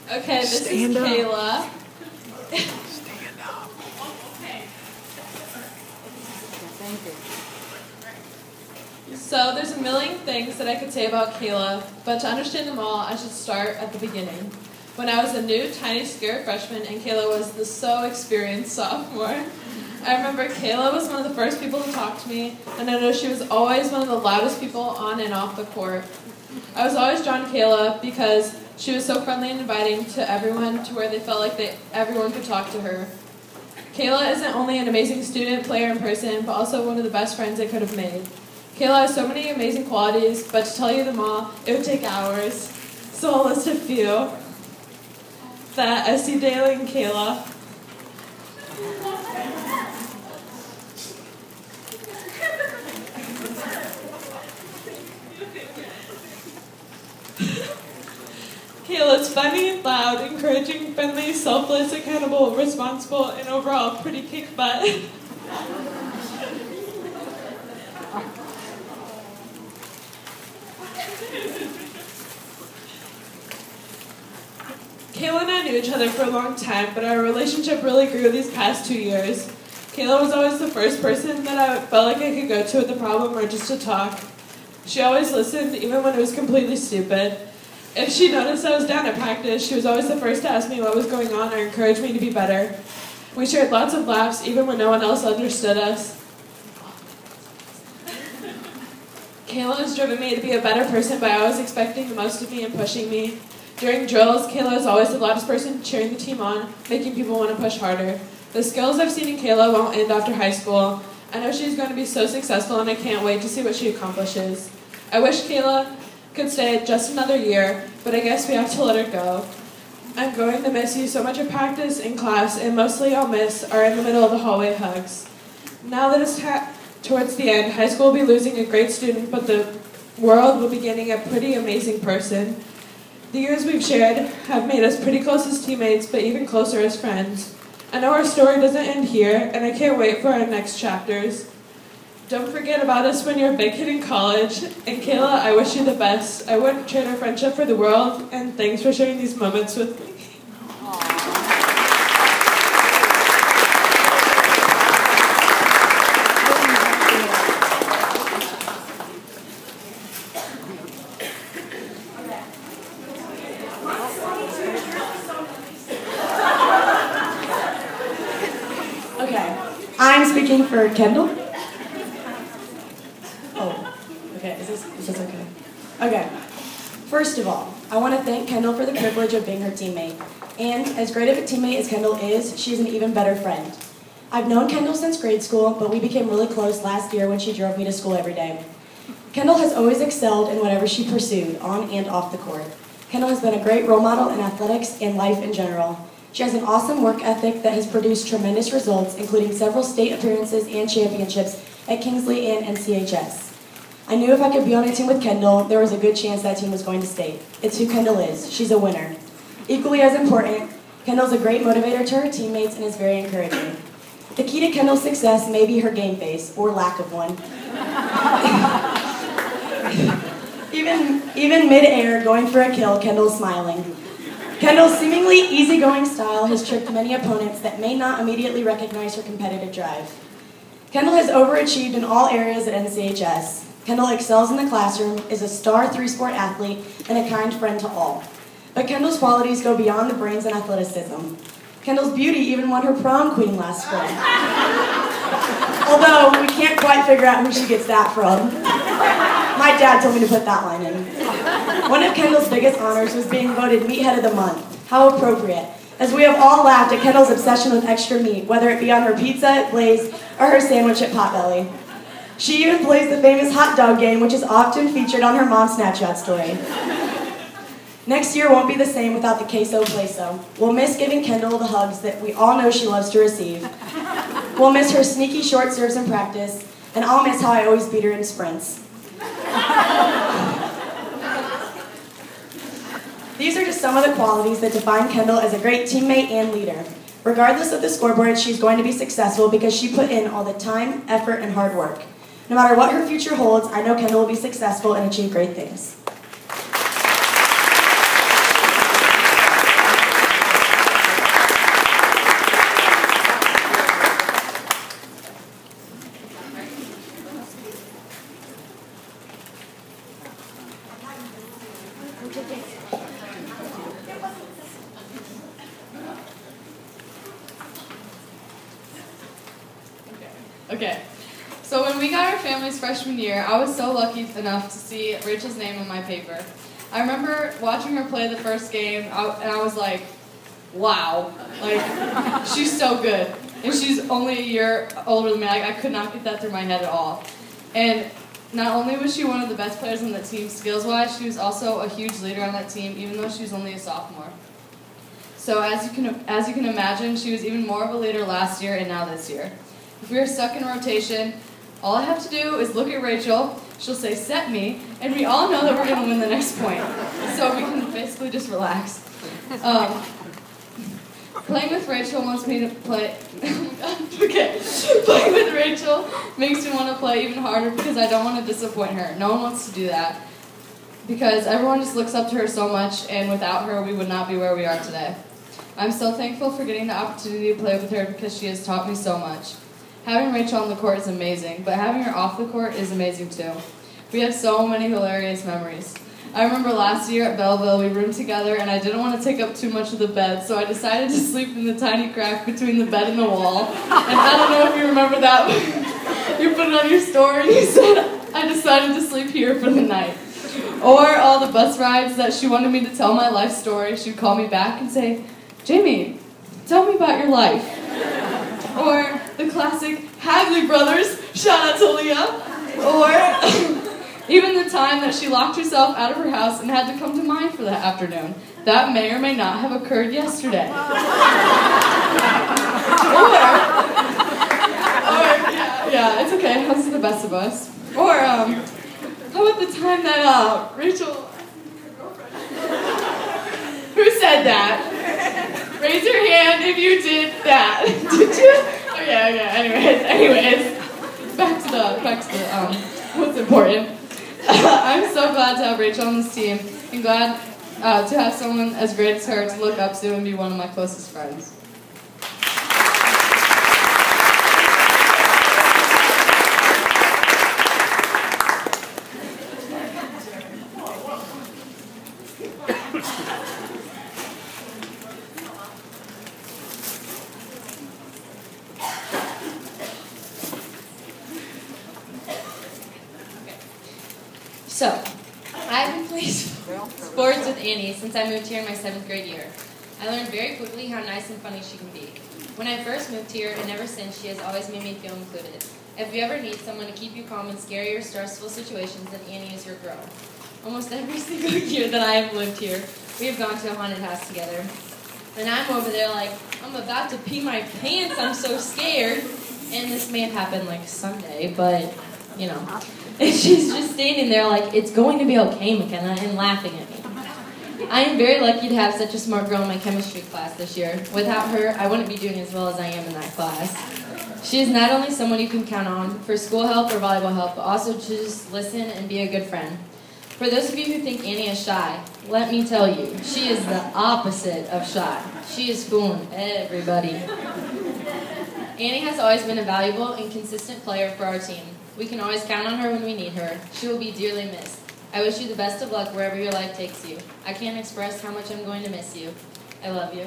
Okay, this is Kayla. Stand up. So there's a million things that I could say about Kayla, but to understand them all, I should start at the beginning. When I was a new, tiny, scared freshman, and Kayla was the so experienced sophomore. I remember Kayla was one of the first people to talk to me, and I know she was always one of the loudest people on and off the court. I was always drawn to Kayla because she was so friendly and inviting to everyone to where they felt like everyone could talk to her. Kayla isn't only an amazing student, player, and person, but also one of the best friends I could have made. Kayla has so many amazing qualities, but to tell you them all, it would take hours. So I'll list a few that I see daily in Kayla. Kayla's funny, loud, encouraging, friendly, selfless, accountable, responsible, and overall pretty kick butt. Kayla and I knew each other for a long time, but our relationship really grew these past 2 years. Kayla was always the first person that I felt like I could go to with a problem or just to talk. She always listened, even when it was completely stupid. If she noticed I was down at practice, she was always the first to ask me what was going on or encourage me to be better. We shared lots of laughs, even when no one else understood us. Kayla has driven me to be a better person by always expecting the most of me and pushing me. During drills, Kayla is always the loudest person cheering the team on, making people want to push harder. The skills I've seen in Kayla won't end after high school. I know she's going to be so successful, and I can't wait to see what she accomplishes. I wish Kayla could stay just another year, but I guess we have to let her go. I'm going to miss you so much at practice, in class, and mostly I'll miss are in the middle of the hallway hugs. Now that it's towards the end, high school will be losing a great student, but the world will be gaining a pretty amazing person. The years we've shared have made us pretty close as teammates, but even closer as friends. I know our story doesn't end here, and I can't wait for our next chapters. Don't forget about us when you're a big kid in college. And Kayla, I wish you the best. I wouldn't trade our friendship for the world, and thanks for sharing these moments with me. Okay, I'm speaking for Kendall. Is this okay? Okay. First of all, I want to thank Kendall for the privilege of being her teammate. And as great of a teammate as Kendall is, she's an even better friend. I've known Kendall since grade school, but we became really close last year when she drove me to school every day. Kendall has always excelled in whatever she pursued, on and off the court. Kendall has been a great role model in athletics and life in general. She has an awesome work ethic that has produced tremendous results, including several state appearances and championships at Kingsley and NCHS. I knew if I could be on a team with Kendall, there was a good chance that team was going to state. It's who Kendall is. She's a winner. Equally as important, Kendall's a great motivator to her teammates and is very encouraging. The key to Kendall's success may be her game face, or lack of one. Even mid-air, going for a kill, Kendall's smiling. Kendall's seemingly easygoing style has tricked many opponents that may not immediately recognize her competitive drive. Kendall has overachieved in all areas at NCHS. Kendall excels in the classroom, is a star three-sport athlete, and a kind friend to all. But Kendall's qualities go beyond the brains and athleticism. Kendall's beauty even won her prom queen last spring. Although, we can't quite figure out who she gets that from. My dad told me to put that line in. One of Kendall's biggest honors was being voted Meathead of the Month. How appropriate, as we have all laughed at Kendall's obsession with extra meat, whether it be on her pizza, glaze, or her sandwich at Potbelly. She even plays the famous hot dog game, which is often featured on her mom's Snapchat story. Next year won't be the same without the queso playso. We'll miss giving Kendall the hugs that we all know she loves to receive. We'll miss her sneaky short serves in practice, and I'll miss how I always beat her in sprints. These are just some of the qualities that define Kendall as a great teammate and leader. Regardless of the scoreboard, she's going to be successful because she put in all the time, effort, and hard work. No matter what her future holds, I know Kendall will be successful and achieve great things. Okay. So when we got our family's freshman year, I was so lucky enough to see Rachel's name on my paper. I remember watching her play the first game, and I was like, wow, like, she's so good. And she's only a year older than me. I could not get that through my head at all. And not only was she one of the best players on the team skills-wise, she was also a huge leader on that team, even though she was only a sophomore. So as you can imagine, she was even more of a leader last year and now this year. If we are stuck in rotation, all I have to do is look at Rachel, she'll say, set me, and we all know that we're going to win the next point. So we can basically just relax. Playing with Rachel wants me to play... Okay. Playing with Rachel makes me want to play even harder because I don't want to disappoint her. No one wants to do that. Because everyone just looks up to her so much, and without her, we would not be where we are today. I'm so thankful for getting the opportunity to play with her because she has taught me so much. Having Rachel on the court is amazing, but having her off the court is amazing too. We have so many hilarious memories. I remember last year at Belleville, we roomed together, and I didn't want to take up too much of the bed, so I decided to sleep in the tiny crack between the bed and the wall. And I don't know if you remember that, but you put it on your story, and you said, I decided to sleep here for the night. Or all the bus rides that she wanted me to tell my life story. She'd call me back and say, Jamie, tell me about your life. Or the classic Hagley brothers, shout out to Leah. Or even the time that she locked herself out of her house and had to come to mine for the afternoon. That may or may not have occurred yesterday. Yeah, it's okay, this is the best of us. Or, how about the time that, Rachel... Who said that? Raise your hand if you did that. Did you? Okay, anyways. Back to the, what's important. I'm so glad to have Rachel on this team, and glad to have someone as great as her to look up to and be one of my closest friends. So, I've been playing sports with Annie since I moved here in my 7th grade year. I learned very quickly how nice and funny she can be. When I first moved here, and ever since, she has always made me feel included. If you ever need someone to keep you calm in scary or stressful situations, then Annie is your girl. Almost every single year that I have lived here, we have gone to a haunted house together. And I'm over there like, I'm about to pee my pants, I'm so scared. And this may have happened like Sunday, but, you know. And she's just standing there like, it's going to be okay, McKenna, and laughing at me. I am very lucky to have such a smart girl in my chemistry class this year. Without her, I wouldn't be doing as well as I am in that class. She is not only someone you can count on for school help or volleyball help, but also to just listen and be a good friend. For those of you who think Annie is shy, let me tell you, she is the opposite of shy. She is fooling everybody. Annie has always been a valuable and consistent player for our team. We can always count on her when we need her. She will be dearly missed. I wish you the best of luck wherever your life takes you. I can't express how much I'm going to miss you. I love you.